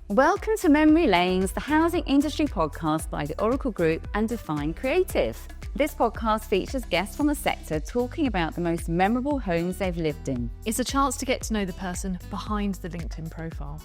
Welcome to Memory Lanes, the housing industry podcast by the Oracle Group and Define Creative. This podcast features guests from the sector talking about the most memorable homes they've lived in. It's a chance to get to know the person behind the LinkedIn profile.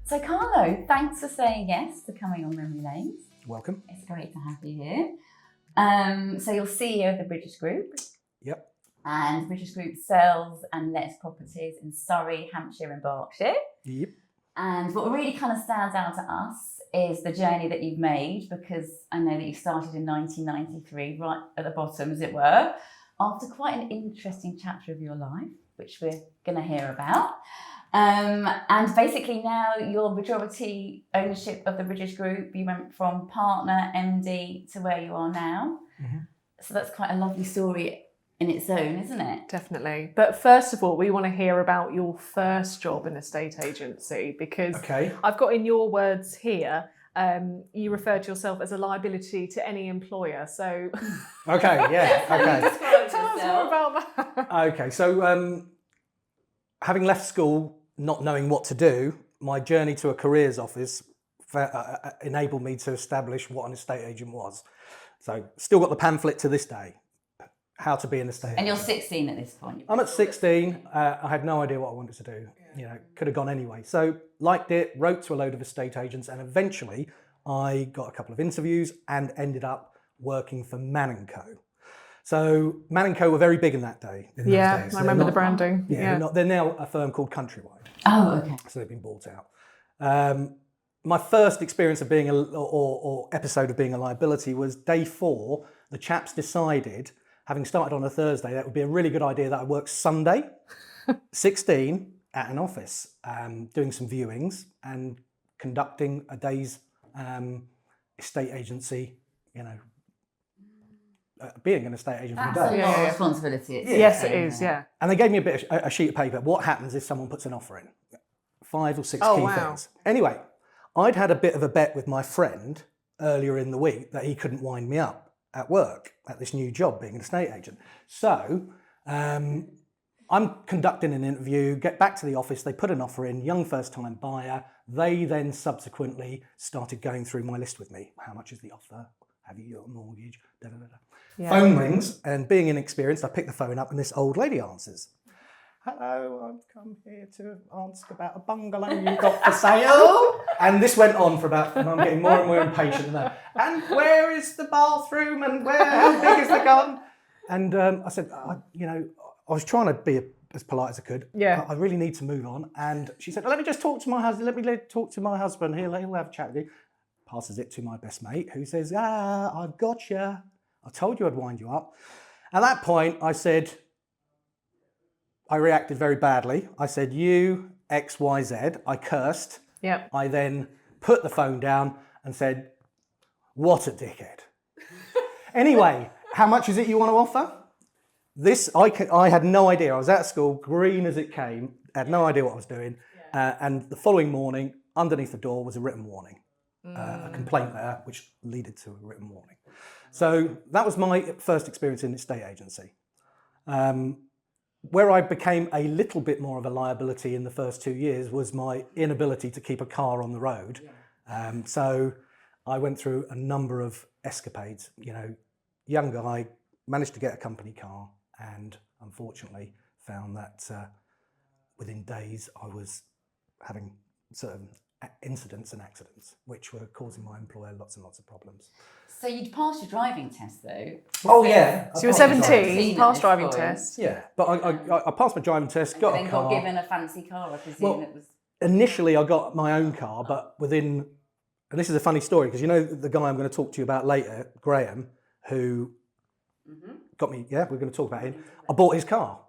So Carlo, thanks for saying yes to coming on Memory Lanes. Welcome. It's great to have you here. So you're CEO of the British Group. Yep. And British Group sells and lets properties in Surrey, Hampshire and Berkshire. Yep. And what really kind of stands out to us is the journey that you've made, because I know that you started in 1993, right at the bottom, as it were, after quite an interesting chapter of your life, which we're going to hear about. And basically now your majority ownership of the British Group, you went from partner, MD to where you are now. Mm-hmm. So that's quite a lovely story in its own, isn't it? Definitely. But first of all, we want to hear about your first job in a estate agency, because I've got in your words here, you referred to yourself as a liability to any employer. So Okay, yeah, okay. Tell us more about that. Okay, so having left school, not knowing what to do, my journey to a careers office enabled me to establish what an estate agent was. So still got the pamphlet to this day. How to be an estate agent. And you're 16 at this point. I'm at 16. I had no idea what I wanted to do. You know, could have gone anyway. So liked it, wrote to a load of estate agents, and eventually I got a couple of interviews and ended up working for Mann & Co. So Mann & Co were very big in that day. In those days. I remember the branding. Yeah. They're now a firm called Countrywide. Oh, okay. So they've been bought out. My first experience of being or episode of being a liability was day 4. The chaps decided, having started on a Thursday, that would be a really good idea that I work Sunday, 16, at an office, doing some viewings and conducting a day's estate agency, being an estate agent for a That's day. a lot of responsibility. Yes, it is, yeah. And they gave me a sheet of paper. What happens if someone puts an offer in? 5 or 6 key things. Anyway, I'd had a bit of a bet with my friend earlier in the week that he couldn't wind me up at work, at this new job, being an estate agent. So I'm conducting an interview, get back to the office, they put an offer in, young first-time buyer. They then subsequently started going through my list with me. How much is the offer? Have you got a mortgage? Da, da, da, da. Yeah. Phone rings, and being inexperienced, I pick the phone up and this old lady answers. Hello, I've come here to ask about a bungalow you've got for sale. And this went on for and I'm getting more and more impatient now. And where is the bathroom? And how big is the garden? And I said, I was trying to be as polite as I could. Yeah. I really need to move on. And she said, let me just talk to my husband. Let me talk to my husband. He'll have a chat with you. Passes it to my best mate, who says, I've got you. I told you I'd wind you up. At that point, I reacted very badly. I said, you, X, Y, Z. I cursed. Yep. I then put the phone down and said, what a dickhead. Anyway, how much is it you want to offer? I had no idea. I was at school, green as it came, had no idea what I was doing. And the following morning, underneath the door was a written warning. A complaint there, which led to a written warning. So that was my first experience in estate agency. Where I became a little bit more of a liability in the first 2 years was my inability to keep a car on the road. So I went through a number of escapades. Young guy, managed to get a company car, and unfortunately found that within days I was having certain incidents and accidents, which were causing my employer lots and lots of problems. So you'd passed your driving test though? Oh yeah. So you were 17, passed driving test? Yeah, but I passed my driving test, got a car. Got given a fancy car, I presume it was... Initially I got my own car, but and this is a funny story, because the guy I'm going to talk to you about later, Graham, who got me, we're going to talk about him. I bought his car.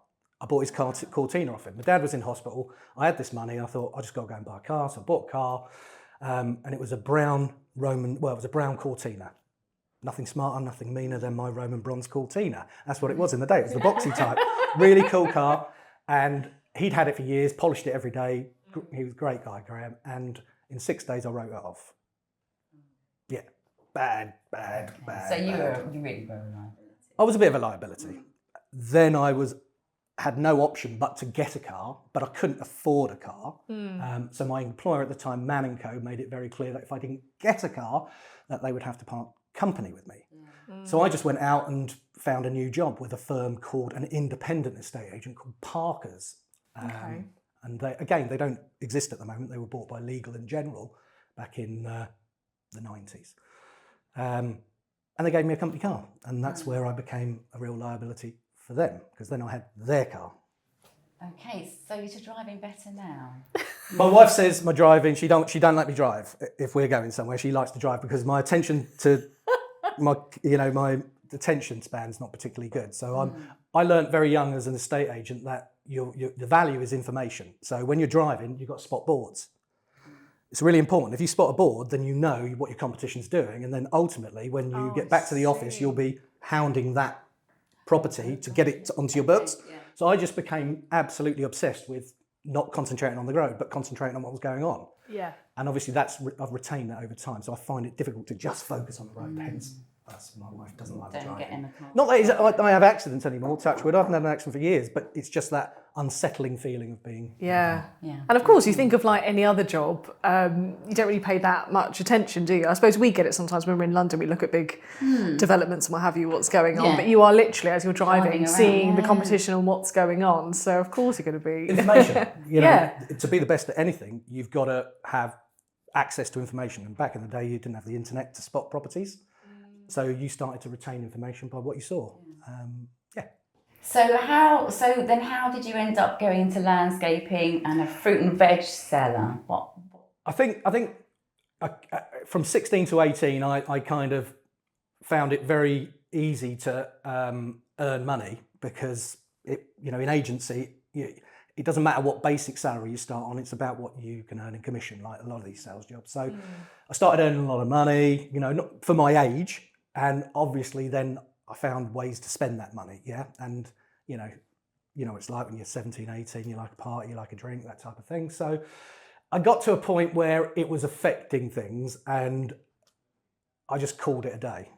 Cortina off him. My dad was in hospital. I had this money. I thought, I just got to go and buy a car. So I bought a car, and it was a brown Cortina. Nothing smarter, nothing meaner than my Roman bronze Cortina. That's what it was in the day. It was the boxy type. Really cool car. And he'd had it for years, polished it every day. He was a great guy, Graham. And in 6 days, I wrote it off. Yeah, bad. So you really were a liability. I was a bit of a liability. then had no option but to get a car, but I couldn't afford a car. So my employer at the time, Mann & Co, made it very clear that if I didn't get a car, that they would have to part company with me. So I just went out and found a new job with a firm called an independent estate agent called Parker's. And they don't exist at the moment. They were bought by Legal & General back in the 90s. And they gave me a company car. And that's where I became a real liability for them, because then I had their car. Okay, so you're driving better now. My wife says my driving, she don't let me drive if we're going somewhere. She likes to drive because my attention to my attention span's not particularly good. So I learned very young as an estate agent that the value is information. So when you're driving, you've got to spot boards. It's really important. If you spot a board, then you know what your competition's doing, and then ultimately, when you get back to the office, you'll be hounding that property to get it onto your books. So I just became absolutely obsessed with not concentrating on the road, but concentrating on what was going on. Yeah. And obviously I've retained that over time. So I find it difficult to just focus on the road. Hence, my wife doesn't like the driving. Get in the car. Not that I have accidents anymore, touch wood. I haven't had an accident for years, but it's just that unsettling feeling of being... Yeah. And of course, you think of like any other job, you don't really pay that much attention, do you? I suppose we get it sometimes when we're in London, we look at big developments and what have you, what's going on. But you are literally, as you're driving around, seeing the competition and what's going on. So of course you're going to be... Information. You know, to be the best at anything, you've got to have access to information. And back in the day, you didn't have the internet to spot properties. So you started to retain information by what you saw. So then how did you end up going into landscaping and a fruit and veg seller? What? I think from 16 to 18, I kind of found it very easy to earn money because in agency, it doesn't matter what basic salary you start on, it's about what you can earn in commission, like a lot of these sales jobs. So I started earning a lot of money, not for my age. And obviously then I found ways to spend that money, and it's like when you're 17, 18, you like a party, you like a drink, that type of thing. So I got to a point where it was affecting things and I just called it a day.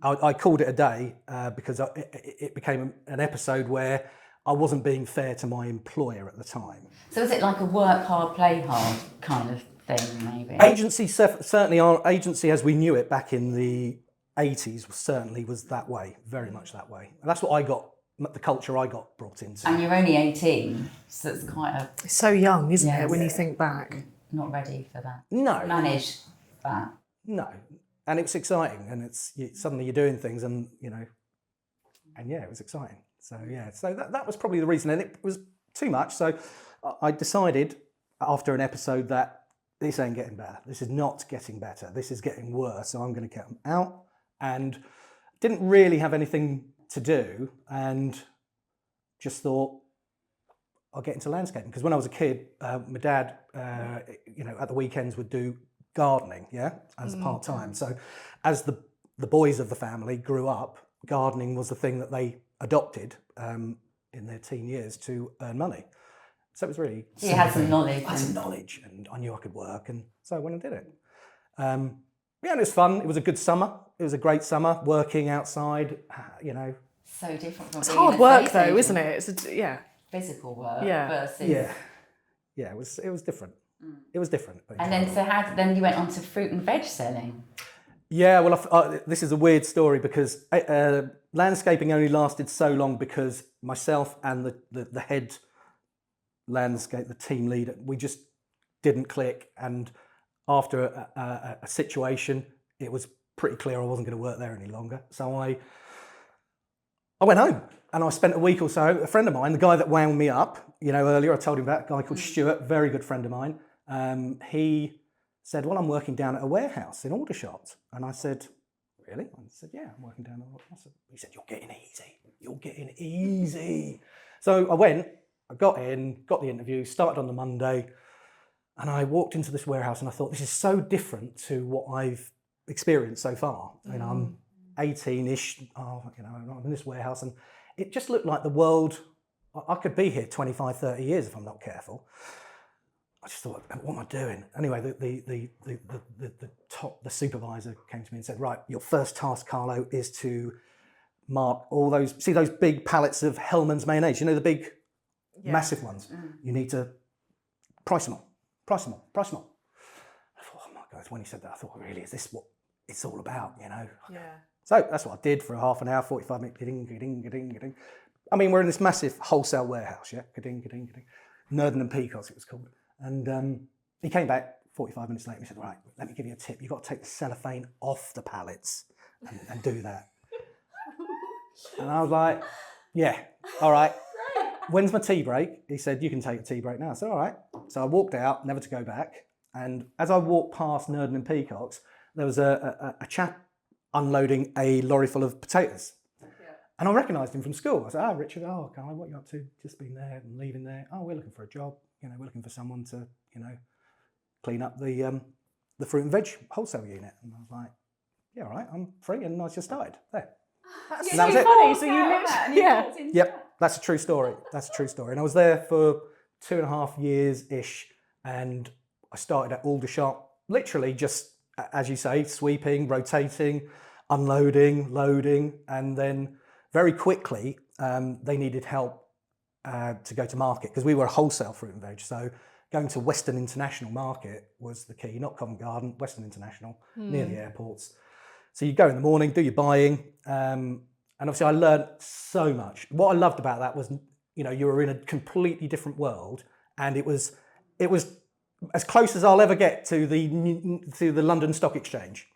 I called it a day because it became an episode where I wasn't being fair to my employer at the time. So is it like a work hard, play hard kind of thing, maybe? Agency as we knew it back in the 80s certainly was that way, very much that way. And that's what I got, the culture I got brought into. And you're only 18, so it's quite It's so young, isn't it, when you think back? Not ready for that. No. Manage that. No. And it's exciting, and suddenly you're doing things and, and it was exciting. So, so that was probably the reason. And it was too much. So I decided after an episode that this ain't getting better. This is not getting better. This is getting worse. So I'm going to get them out. And didn't really have anything to do and just thought I'll get into landscaping. Because when I was a kid, my dad, at the weekends would do gardening, as part-time. So as the boys of the family grew up, gardening was the thing that they adopted in their teen years to earn money. So it was really... So you had some knowledge. I had some knowledge and I knew I could work, and so I went and did it. And it was fun. It was a good summer. It was a great summer, working outside, So different from It's hard work though, isn't it? It's physical work versus... Yeah, it was different. It was different. And then, so then you went on to fruit and veg selling? Yeah, well, this is a weird story because landscaping only lasted so long because myself and the head landscape, the team leader, we just didn't click. And after a situation, it was pretty clear I wasn't going to work there any longer. So I went home and I spent a week or so. A friend of mine, the guy that wound me up, earlier I told him about, a guy called Stuart, very good friend of mine. He said, well, I'm working down at a warehouse in Aldershot. And I said, really? I said, yeah, I'm working down at a warehouse. He said, you're getting easy. You're getting easy. So I went, I got in, got the interview, started on the Monday, and I walked into this warehouse and I thought, this is so different to what I've experienced so far. I'm 18-ish, I'm in this warehouse, and it just looked like the world, I could be here 25, 30 years if I'm not careful. I just thought, what am I doing? Anyway, the supervisor came to me and said, right, your first task, Carlo, is to Mark, all those, see those big pallets of Hellmann's mayonnaise, you know, the big, massive ones. You need to price them all. I thought, oh my God, when he said that, I thought, really, is this what it's all about, you know? Yeah. So that's what I did for a half an hour, 45 minutes, ga-ding. I mean, we're in this massive wholesale warehouse, yeah? Ga-ding. Nerden and Peacocks, it was called. And he came back 45 minutes later and he said, right, let me give you a tip. You've got to take the cellophane off the pallets and do that. And I was like, yeah, all right. When's my tea break? He said, you can take a tea break now. I said, all right. So I walked out, never to go back. And as I walked past Nerden and Peacocks, there was a chap unloading a lorry full of potatoes. Yeah. And I recognised him from school. I said, oh, Richard, oh, Carlo, what are you up to? Just been there and leaving there. Oh, we're looking for a job. You know, we're looking for someone to, you know, clean up the fruit and veg wholesale unit. And I was like, yeah, all right, I'm free. And I just started there. That's and so that was funny. it. So you Yep, that's a true story. And I was there for 2.5 years-ish. And I started at Aldershot, literally just, as you say, sweeping, rotating, unloading, loading. And then very quickly, they needed help to go to market because we were a wholesale fruit and veg. So going to Western International Market was the key, not Covent Garden, Western International, near the airports. So you go in the morning, do your buying. And obviously I learned so much. What I loved about that was, you know, you were in a completely different world, and it was as close as I'll ever get to the London Stock Exchange.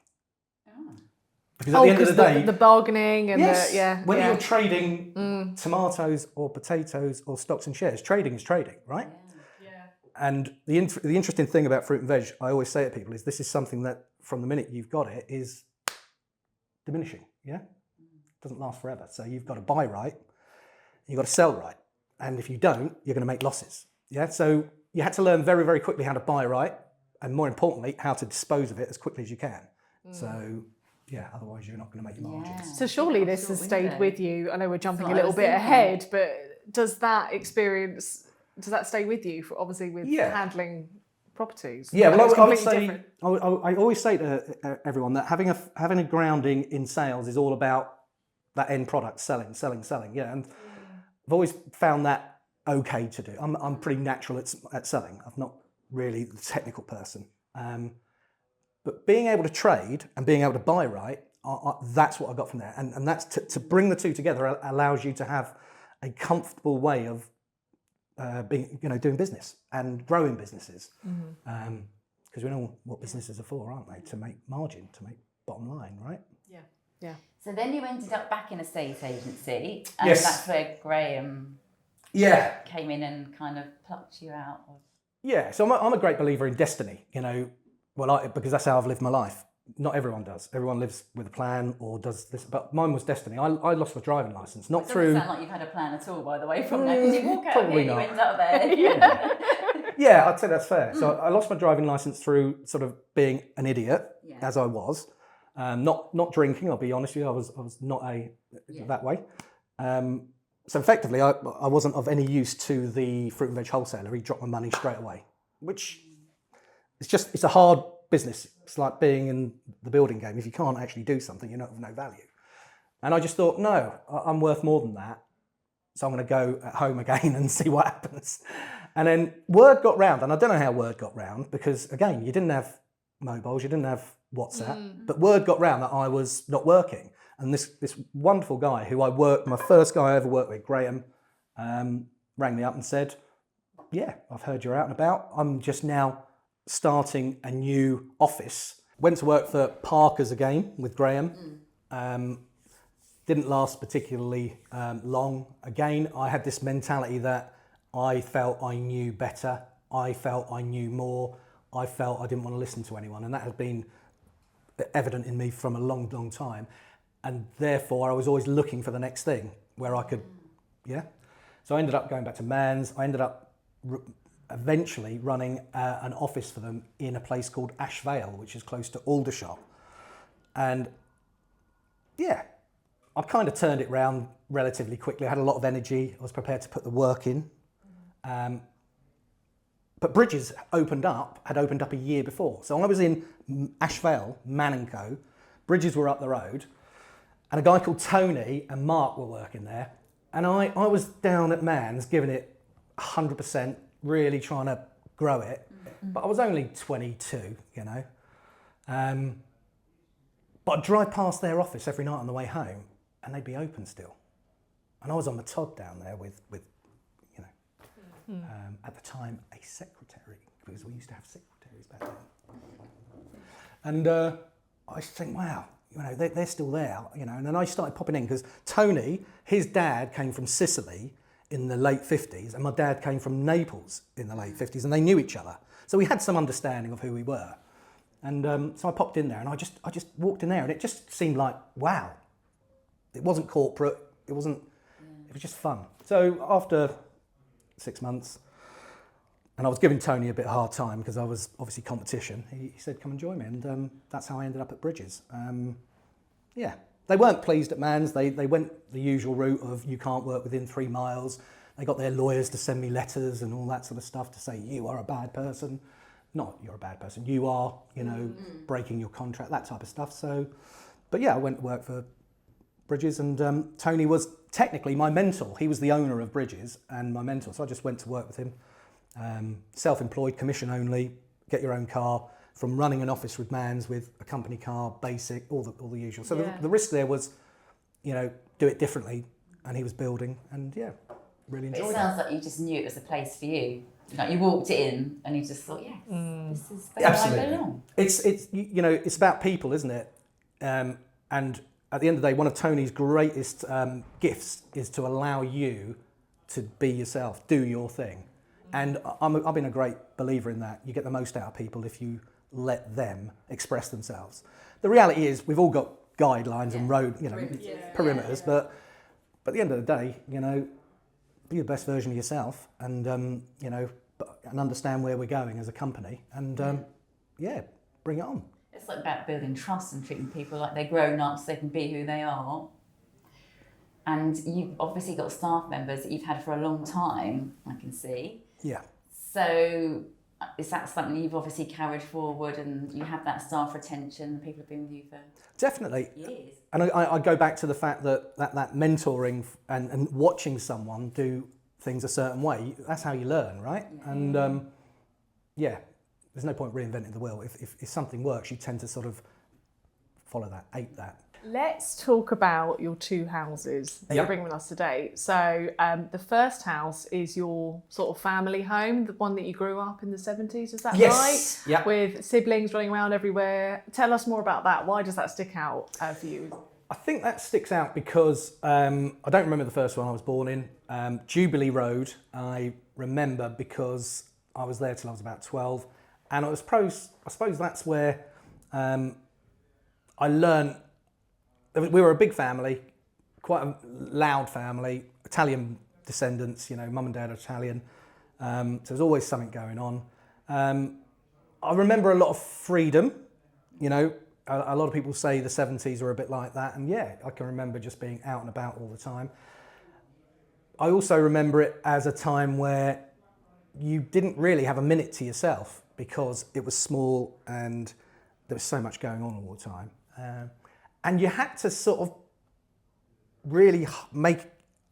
Because at the end of the day, the bargaining and when you're trading tomatoes or potatoes or stocks and shares, trading is trading, right? Yeah. And the interesting thing about fruit and veg, I always say to people, is this is something that from the minute you've got it is diminishing. Yeah, it doesn't last forever. So you've got to buy right, you've got to sell right, and if you don't, you're going to make losses. Yeah, so you had to learn very, very quickly how to buy right, and more importantly, how to dispose of it as quickly as you can. So. Yeah, otherwise you're not going to make your margins. So surely this has stayed with you. I know we're jumping a little bit ahead, but does that stay with you, for obviously with handling properties? Yeah, well, I would say, I always say to everyone that having a grounding in sales is all about that end product, selling. Yeah, and I've always found that okay to do. I'm pretty natural at selling. I'm not really the technical person. But being able to trade and being able to buy right, that's what I got from there. And that's to bring the two together allows you to have a comfortable way of doing business and growing businesses. Because we know what businesses are for, aren't they? To make margin, to make bottom line, right? Yeah. So then you ended up back in a estate agency, and that's where Graham came in and kind of plucked you out of. Yeah, so I'm a great believer in destiny, you know. Well, because that's how I've lived my life. Not everyone does. Everyone lives with a plan or does this, but mine was destiny. I lost my driving licence, not through. It doesn't sound like you've had a plan at all, by the way, from there. Because you walk out probably here, not. you end up there. Yeah, I'd say that's fair. So I lost my driving licence through sort of being an idiot, as I was. Not drinking. I'll be honest with you. I was not that way. So effectively, I wasn't of any use to the fruit and veg wholesaler. He dropped my money straight away, which. It's a hard business. It's like being in the building game. If you can't actually do something, you're not of no value. And I just thought, no, I'm worth more than that. So I'm going to go at home again and see what happens. And then word got round, and I don't know how word got round because, again, you didn't have mobiles, you didn't have WhatsApp, but word got round that I was not working. And this wonderful guy my first guy I ever worked with, Graham, rang me up and said, yeah, I've heard you're out and about. I'm just now starting a new office. Went to work for Parker's again with Graham. Didn't last particularly long. Again, I had this mentality that I felt I knew better. I felt I knew more. I felt I didn't want to listen to anyone. And that has been evident in me from a long, long time. And therefore, I was always looking for the next thing where I could, So I ended up going back to Man's. I ended up eventually running an office for them in a place called Ash Vale, which is close to Aldershot. And I kind of turned it round relatively quickly. I had a lot of energy. I was prepared to put the work in. But Bridges had opened up a year before. So I was in Ash Vale, Man & Co. Bridges were up the road. and a guy called Tony and Mark were working there. And I was down at Man's, giving it 100%, really trying to grow it. But I was only 22, you know. But I'd drive past their office every night on the way home, and they'd be open still. And I was on the Todd down there with you know, at the time, a secretary, because we used to have secretaries back then. And I used to think, wow, you know, they're still there, you know. And then I started popping in, because Tony, his dad came from Sicily in the late 50s, and my dad came from Naples in the late 50s, and they knew each other. So we had some understanding of who we were. And so I popped in there, and I just walked in there, and it just seemed like, wow. It wasn't corporate, it was just fun. So after 6 months, and I was giving Tony a bit of a hard time because I was obviously competition, he said, come and join me, and that's how I ended up at Bridges. Yeah, they weren't pleased at Man's. They went the usual route of you can't work within 3 miles. They got their lawyers to send me letters and all that sort of stuff to say you are a bad person. Not you're a bad person, you are, you know, breaking your contract, that type of stuff. So, but yeah, I went to work for Bridges, and Tony was technically my mentor. He was the owner of Bridges and my mentor, so I just went to work with him. Self-employed, commission only, get your own car, from running an office with Man's with a company car, basic, all the usual. So the risk there was, you know, do it differently, and he was building, and yeah, really enjoyed it. It sounds like you just knew it was a place for you. Like you walked in and you just thought, yes, this is where I belong. It's you know, it's about people, isn't it? And at the end of the day, one of Tony's greatest gifts is to allow you to be yourself, do your thing. And I've been a great believer in that. You get the most out of people if you let them express themselves. The reality is we've all got guidelines and road, you know, perimeters, but at the end of the day, you know, be the best version of yourself, and you know, and understand where we're going as a company, and bring it on. It's like about building trust and treating people like they're grown ups, so they can be who they are. And you've obviously got staff members that you've had for a long time, I can see. Yeah. So is that something you've obviously carried forward, and you have that staff retention, and people have been with you for definitely years? And I go back to the fact that mentoring and watching someone do things a certain way, that's how you learn, right? Yeah. And there's no point reinventing the wheel. If something works, you tend to sort of follow that, ape that. Let's talk about your 2 houses that you're bringing with us today. So the first house is your sort of family home, the one that you grew up in the 70s, is that right? Yeah. With siblings running around everywhere. Tell us more about that. Why does that stick out for you? I think that sticks out because I don't remember the first one I was born in. Jubilee Road, I remember because I was there till I was about 12. And I suppose that's where I learned. We were a big family, quite a loud family, Italian descendants, you know, mum and dad are Italian. So there's always something going on. I remember a lot of freedom, you know. A lot of people say the 70s are a bit like that. And yeah, I can remember just being out and about all the time. I also remember it as a time where you didn't really have a minute to yourself because it was small and there was so much going on all the time. And you had to sort of really make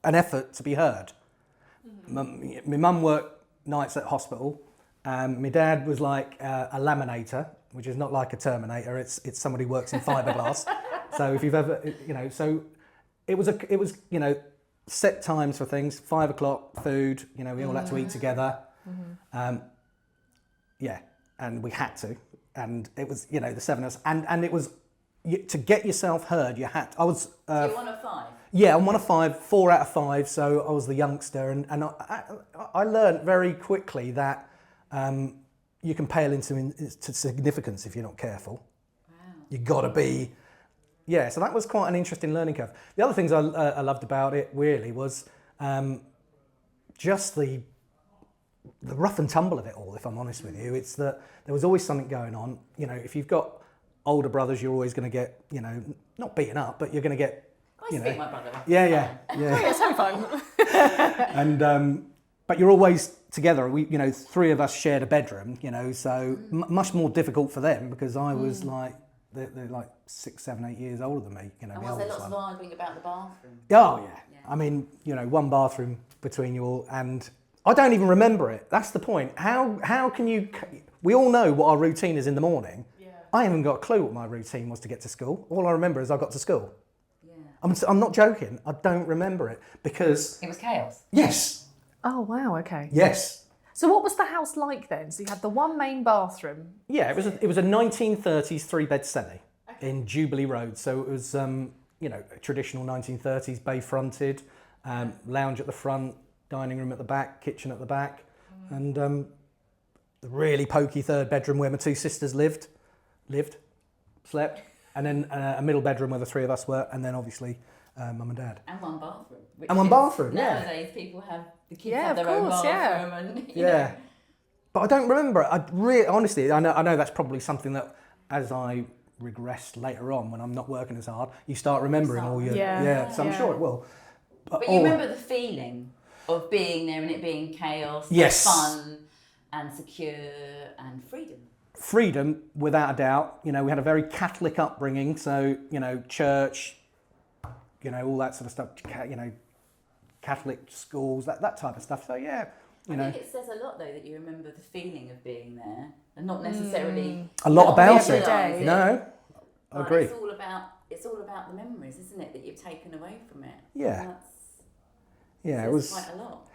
an effort to be heard. Mm-hmm. My mum worked nights at hospital. My dad was like a laminator, which is not like a Terminator. It's somebody who works in fiberglass. So if you've ever, you know, so it was you know, set times for things. 5 o'clock, food. You know, we all had to eat together. Mm-hmm. And we had to. And it was, you know, the 7 of us, and it was. To get yourself heard, you had. So you're 1 of 5? Yeah, I'm 1 of 5, 4 out of 5. So I was the youngster, and I learned very quickly that you can pale into significance if you're not careful. Wow. You got to be. Yeah, so that was quite an interesting learning curve. The other things I loved about it really was just the rough and tumble of it all. If I'm honest with you, it's that there was always something going on. You know, if you've got older brothers, you're always going to get, you know, not beaten up, but you're going to get, you know. My brother up. Yeah. Oh, yeah, so fun. And but you're always together. We, you know, 3 of us shared a bedroom, you know, so much more difficult for them because I was like they're like 6, 7, 8 years older than me. You know, And the was there oldest lots one. of arguing about the bathroom? Oh yeah. I mean, you know, one bathroom between you all, and I don't even remember it. That's the point. How can you? We all know what our routine is in the morning. Yeah. I haven't got a clue what my routine was to get to school. All I remember is I got to school. Yeah. I'm not joking. I don't remember it because It was chaos. yes, Oh wow. Okay. yes, So what was the house like then? So you had the one main bathroom. yeah. It was a 1930s 3-bed semi in Jubilee Road. So it was you know, a traditional 1930s bay fronted, lounge at the front, dining room at the back, kitchen at the back, and the really pokey 3rd bedroom where my 2 sisters slept, and then a middle bedroom where the 3 of us were, and then obviously mum and dad. And one bathroom. Which And one is- bathroom, yeah. Nowadays, people have, the kids Yeah, have of their own course, yeah. bathroom. And, Yeah, but I don't remember it. I really, honestly, I know that's probably something that as I regress later on when I'm not working as hard, you start remembering all your Yeah. So I'm Yeah. sure it will. But you remember the feeling of being there and it being chaos, Yes. fun and secure and freedom. Freedom, without a doubt. You know, we had a very Catholic upbringing, so you know, church, you know, all that sort of stuff. You know, Catholic schools, that type of stuff. So yeah, you know, I think it says a lot though that you remember the feeling of being there and not necessarily a lot not about it. realise it. No, I But agree. It's all about the memories, isn't it, that you've taken away from it? Yeah. And that's Yeah, says it was quite a lot.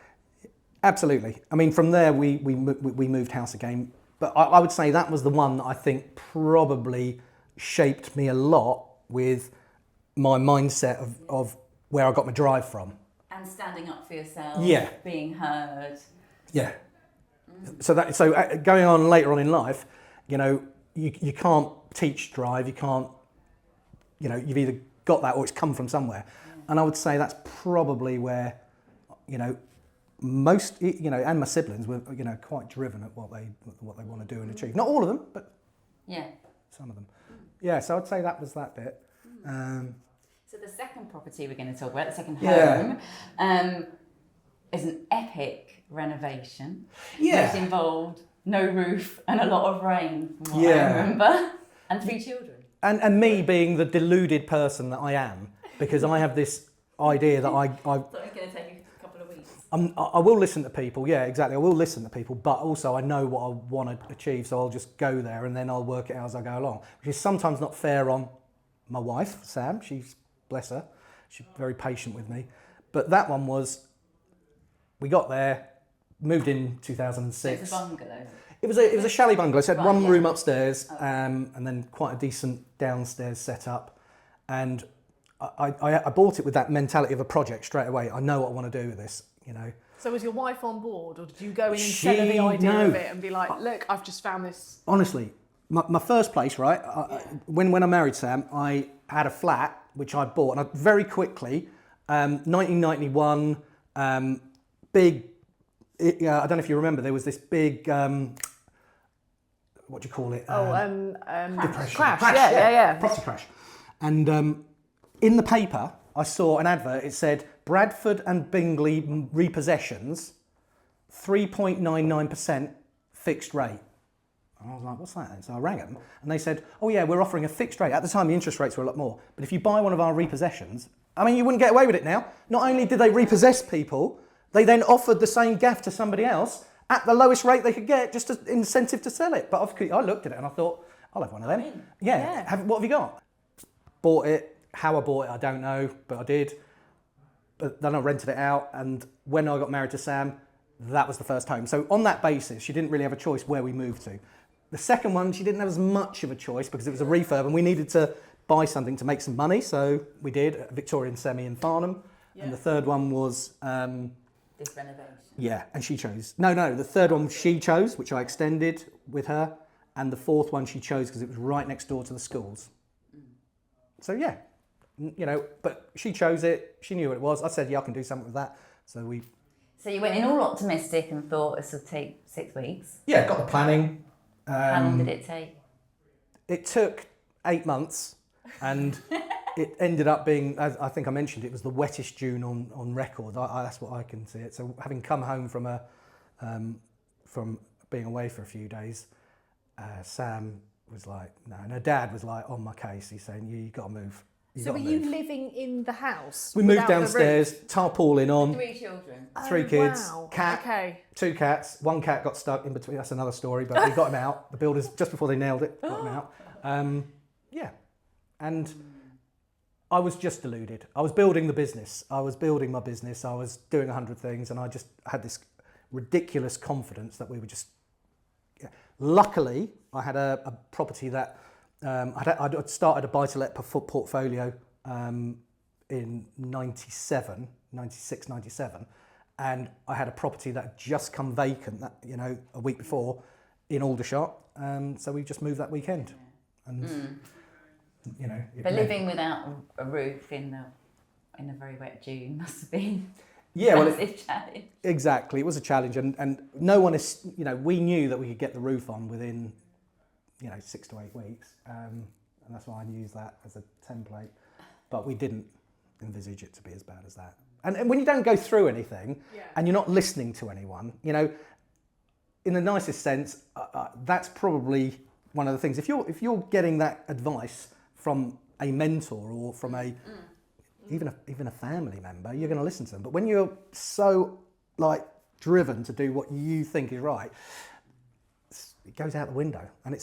absolutely. I mean, from there we moved house again, but I would say that was the one that I think probably shaped me a lot with my mindset of where I got my drive from. And standing up for yourself, Yeah. being heard. Yeah. So going on later on in life, you know, you can't teach drive. You can't, you know, you've either got that or it's come from somewhere. Yeah. And I would say that's probably where, you know, most, you know, and my siblings were, you know, quite driven at what they want to do and achieve. Not all of them, but Yeah. some of them. Yeah. So I'd say that was that bit. So the second property we're going to talk about, the second Yeah. home, is an epic renovation. Yeah. Which involved no roof and a lot of rain, from what I Yeah. remember, and 3 children. And me being the deluded person that I am, because I have this idea that So it's going to take a couple of weeks. I will listen to people, yeah, exactly. I will listen to people, but also I know what I want to achieve, so I'll just go there and then I'll work it out as I go along, which is sometimes not fair on my wife, Sam. She's, bless her, she's very patient with me. But that one was, we got there, moved in 2006. It's a bungalow. It was a chalet bungalow, so it had Right, one yeah. room upstairs, and then quite a decent downstairs setup. And I bought it with that mentality of a project straight away. I know what I want to do with this, you know. So was your wife on board, or did you go in instead of the idea of it and be like, look, I've just found this? Honestly, my first place, right? When I married Sam, I had a flat which I bought, and I very quickly, 1991, big. I don't know if you remember. There was this big. What do you call it? Depression. Crash. Yeah. Property crash. And in the paper, I saw an advert. It said Bradford and Bingley repossessions, 3.99% fixed rate. And I was like, what's that? And so I rang them, and they said, oh yeah, we're offering a fixed rate. At the time, the interest rates were a lot more. But if you buy one of our repossessions, I mean, you wouldn't get away with it now. Not only did they repossess people, they then offered the same gaff to somebody else at the lowest rate they could get, just as incentive to sell it. But I looked at it and I thought, I'll have one of them. Yeah. What have you got? Bought it. How I bought it, I don't know, but I did. But then I rented it out, and when I got married to Sam, that was the first home. So on that basis, she didn't really have a choice where we moved to. The second one, she didn't have as much of a choice because it was a refurb, and we needed to buy something to make some money, so we did, a Victorian Semi in Farnham. Yeah. And the third one was... this renovation. Yeah, and she chose. No, the third one she chose, which I extended with her, and the fourth one she chose because it was right next door to the schools. So yeah, you know, but she chose it, she knew what it was. I said, yeah, I can do something with that. So you went in all optimistic and thought this would take 6 weeks. Yeah, got the planning. How long did it take? It took 8 months, and it ended up being, as I think I mentioned, it was the wettest June on record. That's what I can see it. So having come home from being away for a few days, Sam was like, no. And her dad was like on my case. He's saying, you got to move. So were you living in the house? We moved downstairs, tarpaulin on. 3 children. 3 kids, Wow. cat, 2 cats. 1 cat got stuck in between. That's another story, but we got him out. The builders, just before they nailed it, got him out. Yeah. And I was just deluded. I was building the business. I was building my business. I was doing 100 things, and I just had this ridiculous confidence that we were just... Yeah. Luckily, I had a property that... I'd started a buy-to-let portfolio in 96, 97, and I had a property that had just come vacant that, a week before in Aldershot, so we just moved that weekend. And But living without a roof in a very wet June must have been a massive challenge. Exactly, it was a challenge, and no one is, we knew that we could get the roof on within 6 to 8 weeks, and that's why I used that as a template. But we didn't envisage it to be as bad as that. And when you don't go through anything, and you're not listening to anyone, in the nicest sense, that's probably one of the things. If you're getting that advice from a mentor or from even a family member, you're going to listen to them. But when you're so driven to do what you think is right, it goes out the window. And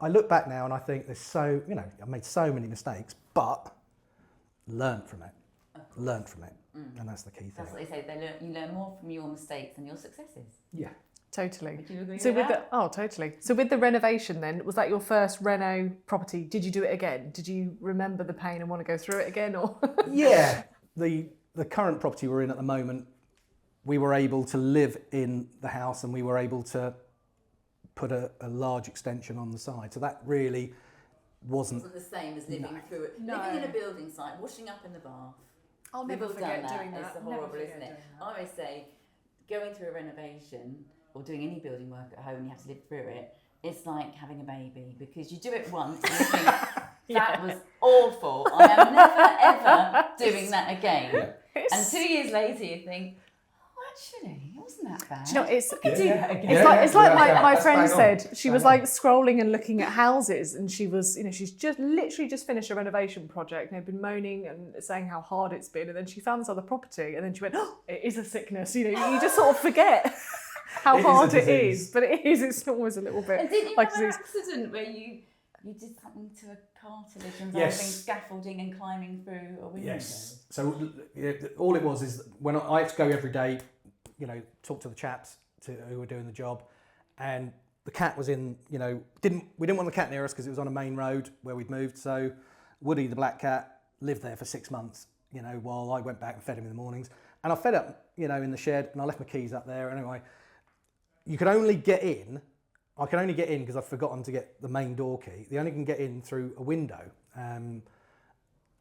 I look back now and I think I've made so many mistakes, but learned from it. And that's the key thing. That's what they say. You learn more from your mistakes than your successes. Yeah. Totally. Would you agree with that? Totally. So with the renovation then, was that your first reno property? Did you do it again? Did you remember the pain and want to go through it again, or? Yeah. The current property we're in at the moment, we were able to live in the house and we were able to put a large extension on the side. So that really wasn't the same as living through it. No. Living in a building site, washing up in the bath. I'll never We've all forget done doing that. It's Never horrible, forget isn't it? doing that. I always say, going through a renovation or doing any building work at home and you have to live through it, it's like having a baby, because you do it once and you think, that was awful. I am never ever doing that again. And 2 years later you think, actually, it wasn't that bad. Do you know, it's It's like my friend said. She was scrolling and looking at houses, and she was, she's just literally just finished a renovation project and had been moaning and saying how hard it's been, and then she found this other property, and then she went, oh, it is a sickness. You just sort of forget how hard it is, but it is. It's always a little bit. And didn't you like have an accident where you did something to a cartilage involving scaffolding and climbing through a window? Yes. So all it was is when I had to go every day, talk to the chaps who were doing the job, and the cat was in, we didn't want the cat near us because it was on a main road where we'd moved. So Woody, the black cat, lived there for 6 months, while I went back and fed him in the mornings. And I fed up, in the shed, and I left my keys up there. Anyway, you could only get in. I could only get in because I'd forgotten to get the main door key. You only can get in through a window. And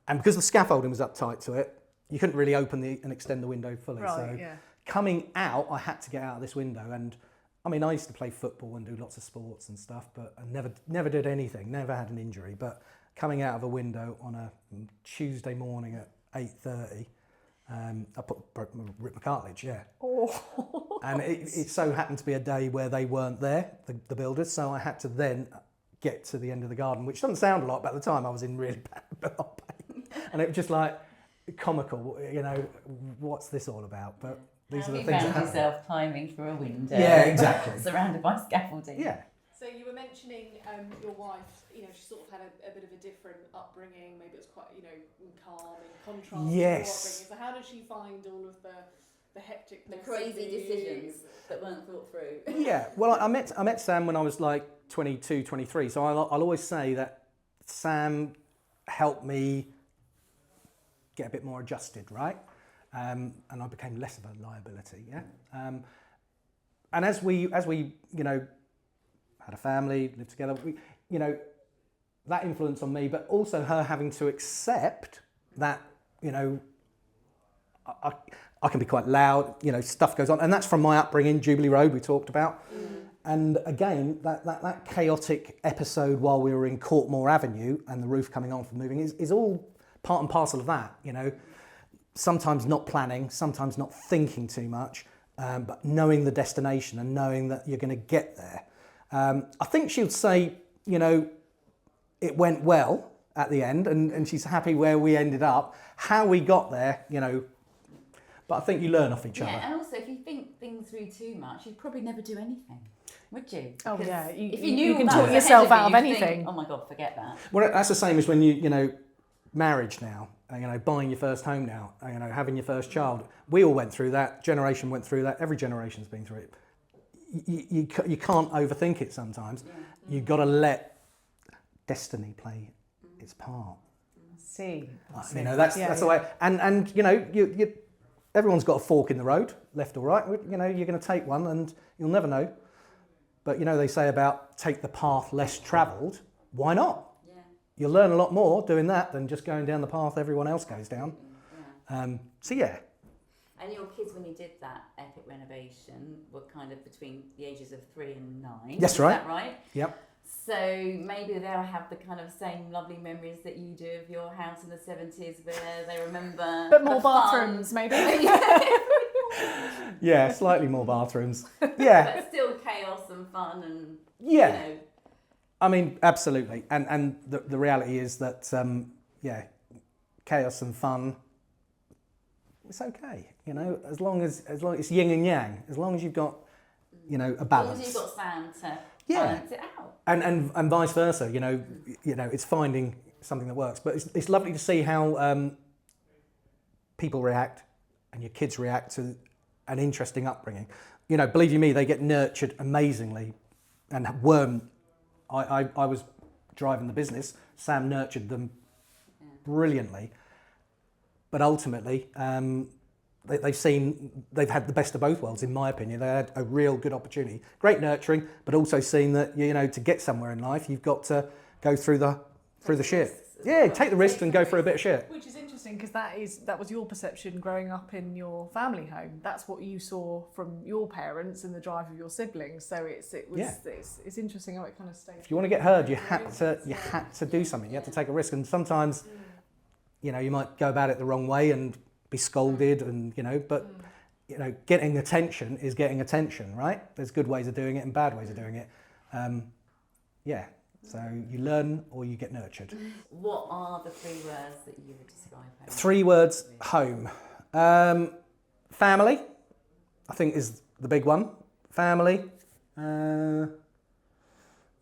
because the scaffolding was up tight to it, you couldn't really open and extend the window fully. Coming out, I had to get out of this window. And I mean, I used to play football and do lots of sports and stuff, but I never did anything, never had an injury. But coming out of a window on a Tuesday morning at 8:30, I ripped my cartilage, Oh. And it so happened to be a day where they weren't there, the builders, so I had to then get to the end of the garden, which doesn't sound a lot, but at the time I was in really bad pain. And it was just like comical, what's this all about? But these are the things that happen. You found yourself climbing through a window. Yeah, exactly. Surrounded by scaffolding. Yeah. So you were mentioning your wife, she sort of had a bit of a different upbringing, maybe it was quite, calm in contrast to your upbringing. So how did she find all of the hectic, the crazy decisions that weren't thought through? Yeah, well, I met Sam when I was like 22, 23, so I'll always say that Sam helped me get a bit more adjusted, right? And I became less of a liability, yeah? And as we had a family, lived together, that influence on me, but also her having to accept that, I can be quite loud, stuff goes on. And that's from my upbringing, Jubilee Road, we talked about. Mm. And again, that chaotic episode while we were in Courtmore Avenue and the roof coming on from moving is all part and parcel of that, Sometimes not planning, sometimes not thinking too much, but knowing the destination and knowing that you're going to get there. I think she would say you know, it went well at the end, and she's happy where we ended up. How we got there, you know, but I think you learn off each other. Yeah, and also if you think things through too much, you'd probably never do anything, would you? Oh Because yeah, if you knew you can that talk was yourself ahead out of you, you'd anything. think, oh my God, forget that. Well, that's the same as when you know, marriage now, you know, buying your first home now, you know, having your first child. We all went through that. Generation went through that. Every generation's been through it. You can't overthink it sometimes. Yeah. You've got to let destiny play its part. See. You know, that's the way. And you know, you everyone's got a fork in the road, left or right. You know, you're going to take one, and you'll never know. But you know, they say about take the path less travelled. Why not? Yeah. You'll learn a lot more doing that than just going down the path everyone else goes down. Yeah. So yeah. And your kids, when you did that epic renovation, were kind of between the ages of 3 and 9. That's Is right. that right? Yep. So maybe they'll have the kind of same lovely memories that you do of your house in the 70s, where they remember. But more the fun. bathrooms, maybe. Yeah, slightly more bathrooms. Yeah. But still chaos and fun and. Yeah. You know. I mean, absolutely. And the reality is that yeah, chaos and fun. It's okay, you know, as long as it's yin and yang, as long as you've got, you know, a balance. As long as you've got Sam to Yeah. balance it out. And vice versa, you know, it's finding something that works. But it's lovely to see how people react and your kids react to an interesting upbringing. You know, believe you me, they get nurtured amazingly, and weren't. I was driving the business. Sam nurtured them brilliantly. But ultimately, they've had the best of both worlds, in my opinion. They had a real good opportunity, great nurturing, but also seen that, you know, to get somewhere in life, you've got to go through the shit. Yeah, take the risk and go through a bit of shit. Which is interesting, because that was your perception growing up in your family home. That's what you saw from your parents and the drive of your siblings. So it's interesting how it kind of stays. If you want to get heard, you had to do something. You had to take a risk, and sometimes, you know, you might go about it the wrong way and be scolded, and you know, but you know, getting attention is getting attention, right? There's good ways of doing it and bad ways of doing it. Yeah. So you learn or you get nurtured. What are the 3 words that you would describe home? 3 words: home, family. I think is the big one. Family. I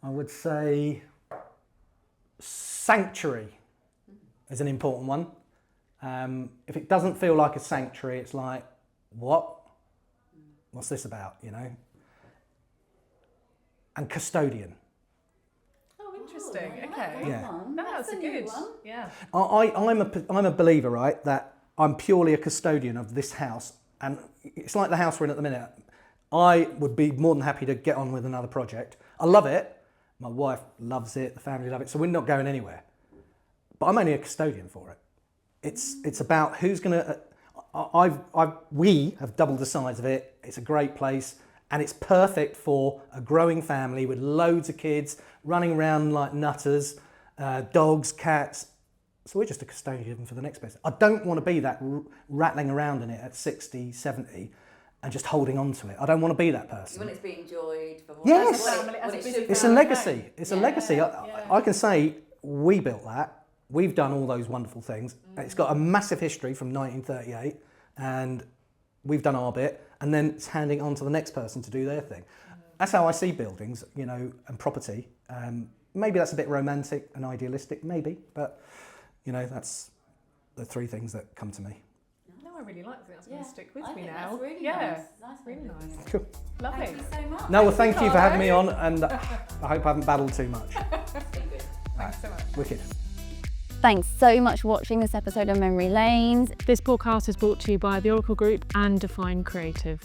would say sanctuary is an important one. If it doesn't feel like a sanctuary, it's like, what's this about, you know? And custodian. Oh, interesting. I like Okay. that Yeah. one. No, that's a new good one. Yeah. I'm a believer, right, that I'm purely a custodian of this house, and it's like the house we're in at the minute. I would be more than happy to get on with another project. I love it. My wife loves it. The family love it. So we're not going anywhere. But I'm only a custodian for it. It's about who's going to. We have doubled the size of it. It's a great place, and it's perfect for a growing family with loads of kids running around like nutters, dogs, cats. So we're just a custodian for the next person. I don't want to be that rattling around in it at 60, 70 and just holding on to it. I don't want to be that person. You want it to be enjoyed. For Yes. what it should It's be. a legacy. It's a Yeah, legacy. yeah. I can say we built that. We've done all those wonderful things. It's got a massive history from 1938, and we've done our bit, and then it's handing on to the next person to do their thing. That's how I see buildings, you know, and property. Maybe that's a bit romantic and idealistic, maybe, but you know, that's the 3 things that come to me. No, I really like that. That's going to stick with I me think now. That's really yeah. nice. Really one. nice. Cool. Lovely. Thank you so much. No, well, thank you for having me Carlo. on, and I hope I haven't babbled too much. Thanks so much. Wicked. Thanks so much for watching this episode of Memory Lanes. This podcast is brought to you by the Oracle Group and Define Creative.